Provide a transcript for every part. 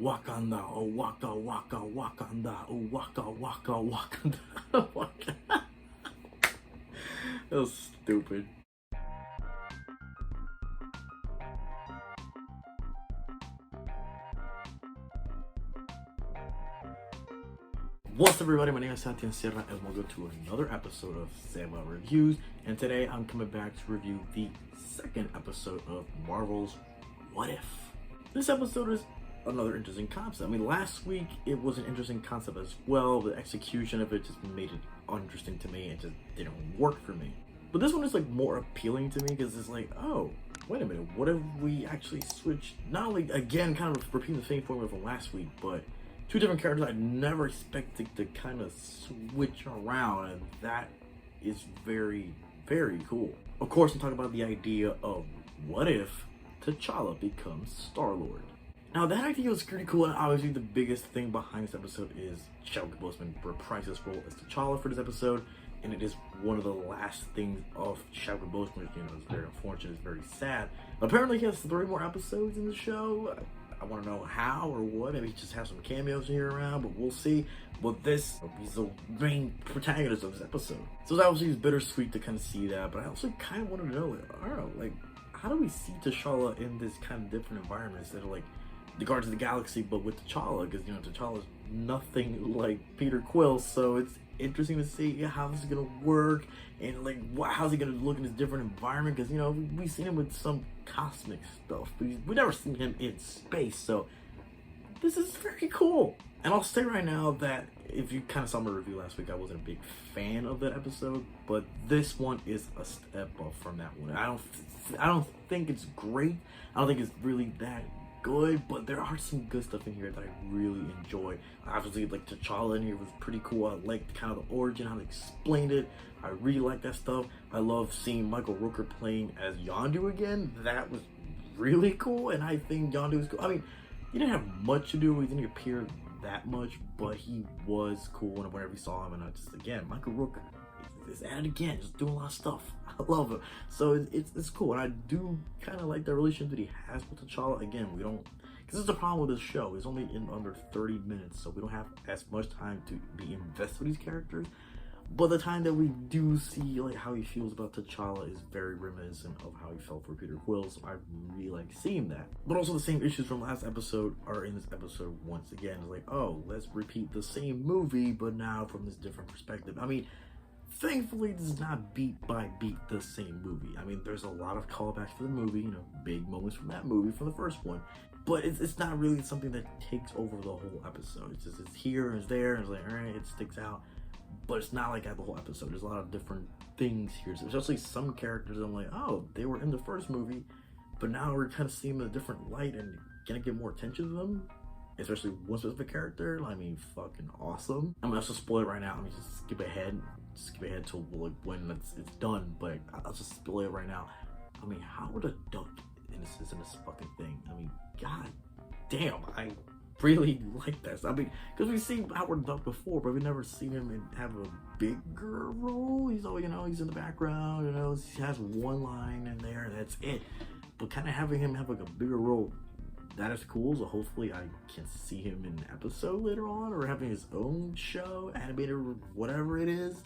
Wakanda, oh waka waka Wakanda, oh waka waka Wakanda. Waka. That was stupid. What's up, everybody? My name is Santiago Sierra, and welcome to another episode of Seba Reviews. And today I'm coming back to review the second episode of Marvel's What If. This episode is another interesting concept. I mean, last week it was an interesting concept as well. The execution of it just made it uninteresting to me and just didn't work for me. But this one is like more appealing to me because it's like, oh, wait a minute, what if we actually switch? Not only again, kind of repeating the same formula from last week, but two different characters I never expected to kind of switch around, and that is very, very cool. Of course, I'm talking about the idea of what if T'Challa becomes Star-Lord. Now, that idea was pretty cool, and obviously the biggest thing behind this episode is Chadwick Boseman reprised his role as T'Challa for this episode, and it is one of the last things of Chadwick Boseman, which, you know, is very unfortunate, it's very sad. Apparently he has 3 more episodes in the show. I want to know how or what. Maybe he just have some cameos here around, but we'll see. But he's the main protagonist of this episode. So it's obviously bittersweet to kind of see that, but I also kind of wanted to know, like, I don't know, like, how do we see T'Challa in this kind of different environment instead of like the Guardians of the Galaxy, but with T'Challa? Because, you know, T'Challa's nothing like Peter Quill, so it's interesting to see how this is gonna work and like how's he gonna look in this different environment, because, you know, we've seen him with some cosmic stuff, but we've never seen him in space, so this is very cool. And I'll say right now that if you kind of saw my review last week, I wasn't a big fan of that episode, but this one is a step up from that one. I don't think it's great, I don't think it's really that good, but there are some good stuff in here that I really enjoy. Obviously, like, T'Challa in here was pretty cool. I liked kind of the origin, how they explained it. I really like that stuff. I love seeing Michael Rooker playing as Yondu again. That was really cool, and I think Yondu was cool. I mean, he didn't have much to do. He didn't appear that much, but he was cool whenever we saw him. And I just, again, Michael Rooker is at it again, just doing a lot of stuff. I love it. So it's cool, and I do kind of like the relationship that he has with T'Challa. Again, we don't, because this is the problem with this show. It's only in under 30 minutes, so we don't have as much time to be invested with these characters. But the time that we do see like how he feels about T'Challa is very reminiscent of how he felt for Peter Quill, so I really like seeing that. But also the same issues from last episode are in this episode once again. It's like, oh, let's repeat the same movie, but now from this different perspective. I mean, thankfully, this is not beat by beat the same movie. I mean, there's a lot of callbacks to the movie, you know, big moments from that movie, from the first one. But it's not really something that takes over the whole episode. It's just, it's here, it's there, and it's like, all right, it sticks out. But it's not like that the whole episode. There's a lot of different things here. So especially some characters, I'm like, oh, they were in the first movie, but now we're kind of seeing them in a different light and gonna get more attention to them. Especially one specific character. I mean, fucking awesome. I'm gonna have to spoil it right now. Let me just skip ahead to like when it's done. But I'll just spoil it right now. I mean, Howard the Duck in this fucking thing. I mean, god damn, I really like that. I mean, because we've seen Howard the Duck before, but we've never seen him have a bigger role. He's always, you know, he's in the background. You know, he has one line in there, and that's it. But kind of having him have like a bigger role, that is cool. So hopefully I can see him in an episode later on, or having his own show, animated, or whatever it is.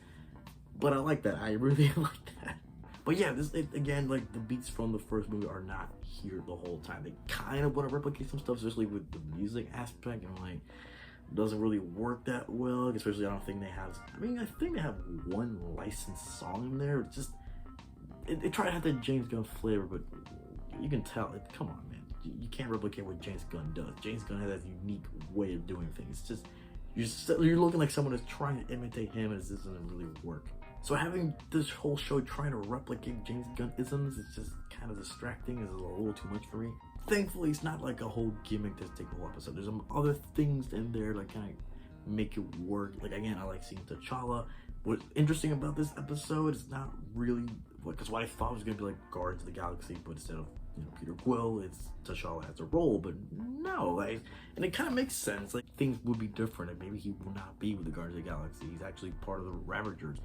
But I like that. I really like that. But yeah, again, like, the beats from the first movie are not here the whole time. They kind of want to replicate some stuff, especially with the music aspect, and like, it doesn't really work that well. Especially, I don't think they have. I mean, I think they have one licensed song in there. It's just, they try to have that James Gunn flavor, but you can tell. Come on, man. You can't replicate what James Gunn does. James Gunn has that unique way of doing things. It's just, you're looking like someone that's trying to imitate him, and it doesn't really work. So having this whole show trying to replicate James Gunn isms is just kind of distracting. It's a little too much for me. Thankfully, it's not like a whole gimmick that's taking the whole episode. There's some other things in there that kind of make it work. Like, again, I like seeing T'Challa. What's interesting about this episode is not really, because what I thought was going to be like Guardians of the Galaxy, but instead of, you know, Peter Quill, it's T'Challa has a role. But no, like, and it kind of makes sense. Like, things would be different. Like, maybe he will not be with the Guardians of the Galaxy. He's actually part of the Ravagers.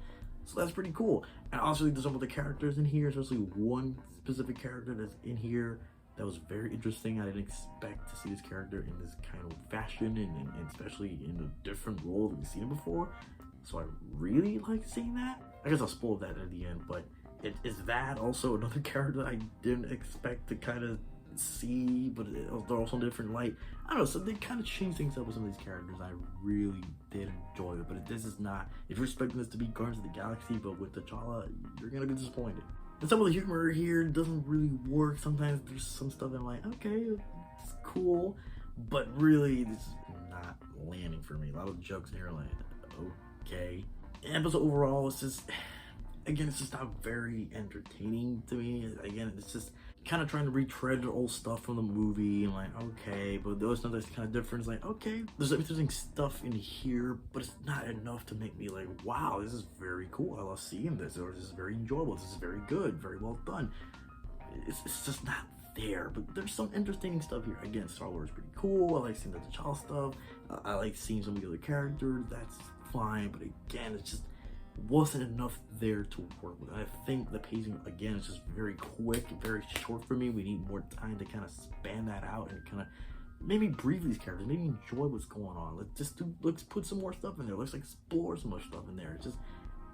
So that's pretty cool. And also, there's some of the characters in here, especially one specific character that's in here that was very interesting. I didn't expect to see this character in this kind of fashion, and especially in a different role than we've seen it before. So I really like seeing that. I guess I'll spoil that at the end, but is that also another character that I didn't expect to kind of see, but they're also in a different light. I don't know, so they kind of changed things up with some of these characters. I really did enjoy it, but this is not, if you're expecting this to be Guardians of the Galaxy, but with T'Challa, you're gonna be disappointed. And some of the humor here doesn't really work. Sometimes there's some stuff that I'm like, okay, it's cool, but really, this is not landing for me. A lot of jokes here are like, okay. And episode overall, it's just, again, it's just not very entertaining to me. Again, it's just kind of trying to retread the old stuff from the movie, and like, okay, but there's something that's kind of different. It's like, okay, there's interesting stuff in here, but it's not enough to make me like, wow, this is very cool. I love seeing this, or this is very enjoyable. This is very good, very well done. It's just not there, but there's some interesting stuff here. Again, Star Wars is pretty cool. I like seeing the T'Challa stuff. I like seeing some of the other characters. That's fine, but again, it's just wasn't enough there to work with. I think the pacing, again, is just very quick, very short for me. We need more time to kind of span that out and kind of maybe breathe these characters, maybe enjoy what's going on. Let's put some more stuff in there. Let's explore some more stuff in there. It's just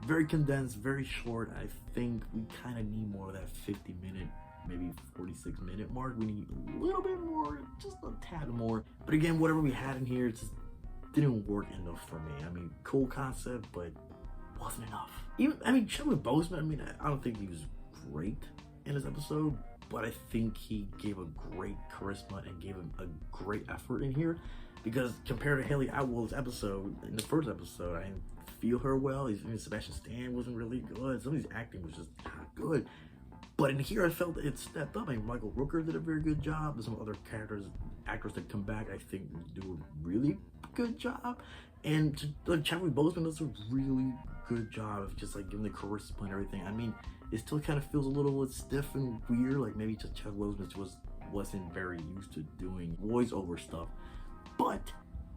very condensed, very short. I think we kind of need more of that 50-minute, maybe 46-minute mark. We need a little bit more, just a tad more. But again, whatever we had in here, it just didn't work enough for me. I mean, cool concept, but wasn't enough. Chadwick Boseman, I don't think he was great in this episode, but I think he gave a great charisma and gave him a great effort in here, because compared to Haley Atwell's episode, in the first episode, I didn't feel her well. Sebastian Stan wasn't really good. Some of his acting was just not good. But in here, I felt that it stepped up. Michael Rooker did a very good job. There's some other actors that come back, I think, do a really good job. And Chadwick Boseman does a really good job of just like giving the charisma and everything. It still kind of feels a little stiff and weird, like maybe just Chadwick Boseman wasn't very used to doing voiceover stuff. But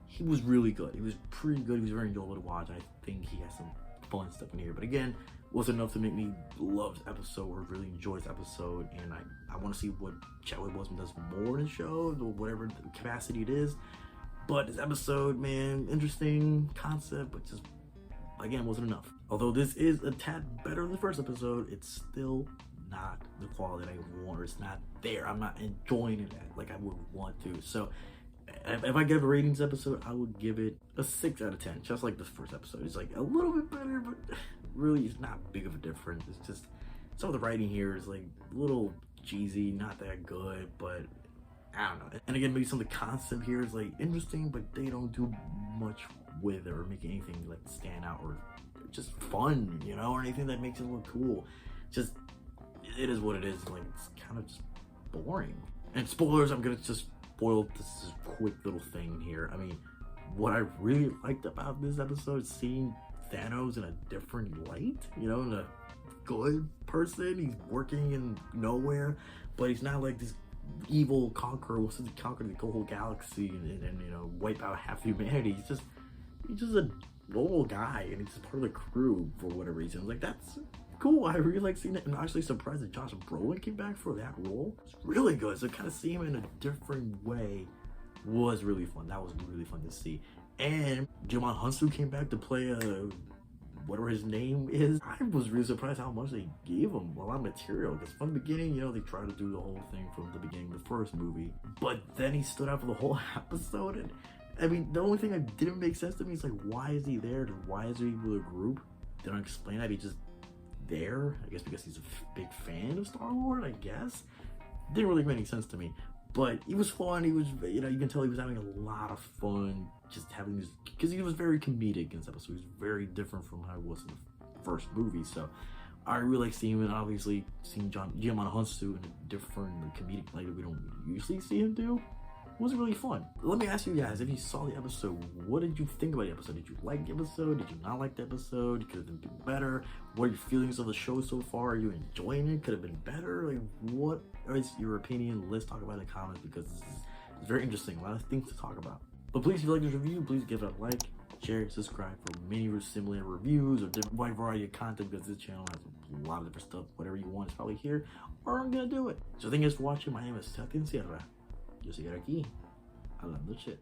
he was really good. He was pretty good. He was very enjoyable to watch. I think he has some fun stuff in here. But again, wasn't enough to make me love this episode or really enjoy this episode. And I want to see what Chadwick Boseman does more in the show, or whatever capacity it is. But this episode, man, interesting concept, but just, again, wasn't enough. Although this is a tad better than the first episode, it's still not the quality that I want, or it's not there. I'm not enjoying it like I would want to. So if I give a ratings episode, I would give it a 6 out of 10, just like the first episode. It's like a little bit better, but really it's not big of a difference. It's just some of the writing here is like a little cheesy, not that good, but I don't know. And again, maybe some of the concept here is like interesting, but they don't do much with it or make anything like stand out or just fun, or anything that makes it look cool. Just, it is what it is. Like, it's kind of just boring. And spoilers, I'm gonna just spoil this quick little thing here. What I really liked about this episode is seeing Thanos in a different light, in a good person. He's working in nowhere, but he's not like this evil conqueror wants to conquer the whole galaxy and wipe out half humanity. He's just a normal guy, and he's just part of the crew for whatever reason. Like, that's cool. I really like seeing it, and I'm actually surprised that Josh Brolin came back for that role. It's really good. So kind of see him in a different way was really fun. That was really fun to see. And Jimon Hunsu came back to play whatever his name is. I was really surprised how much they gave him a lot of material, because from the beginning, they tried to do the whole thing from the beginning of the first movie, but then he stood out for the whole episode. And the only thing that didn't make sense to me is like, why is he there? Why is he with a group? They don't explain that. He's just there, I guess, because he's a big fan of Star Wars, I guess. Didn't really make any sense to me. But he was fun. He was, you can tell he was having a lot of fun just having this, because he was very comedic in this episode. He was very different from how he was in the first movie. So I really like seeing him, and obviously seeing Djimon Hounsou in a different comedic light that we don't usually see him do was really fun. Let me ask you guys, if you saw the episode, what did you think about the episode? Did you like the episode? Did you not like the episode? Could have been better? What are your feelings of the show so far? Are you enjoying it? Could have been better? Like, what is your opinion? Let's talk about it in the comments, because it's very interesting. A lot of things to talk about. But please, if you like this review, please give it a like, share, subscribe for many similar reviews or different wide variety of content, because this channel has a lot of different stuff. Whatever you want is probably here, or I'm gonna do it. So thank you guys for watching. My name is Seba Reviews. Yo seguiré aquí hablando shit.